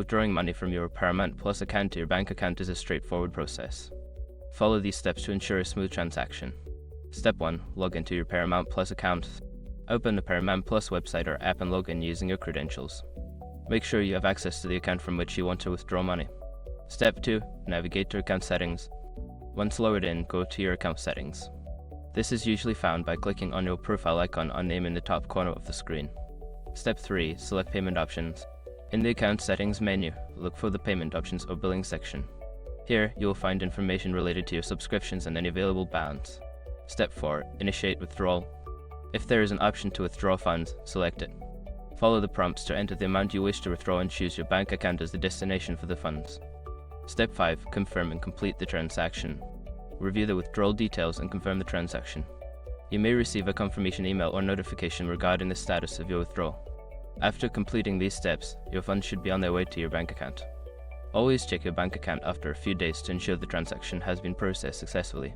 Withdrawing money from your Paramount Plus account to your bank account is a straightforward process. Follow these steps to ensure a smooth transaction. Step 1. Log into your Paramount Plus account. Open the Paramount Plus website or app and log in using your credentials. Make sure you have access to the account from which you want to withdraw money. Step 2. Navigate to account settings. Once logged in, go to your account settings. This is usually found by clicking on your profile icon on name in the top corner of the screen. Step 3. Select payment options. In the account settings menu, look for the payment options or billing section. Here, you will find information related to your subscriptions and any available balance. Step 4. Initiate withdrawal. If there is an option to withdraw funds, select it. Follow the prompts to enter the amount you wish to withdraw and choose your bank account as the destination for the funds. Step 5. Confirm and complete the transaction. Review the withdrawal details and confirm the transaction. You may receive a confirmation email or notification regarding the status of your withdrawal. After completing these steps, your funds should be on their way to your bank account. Always check your bank account after a few days to ensure the transaction has been processed successfully.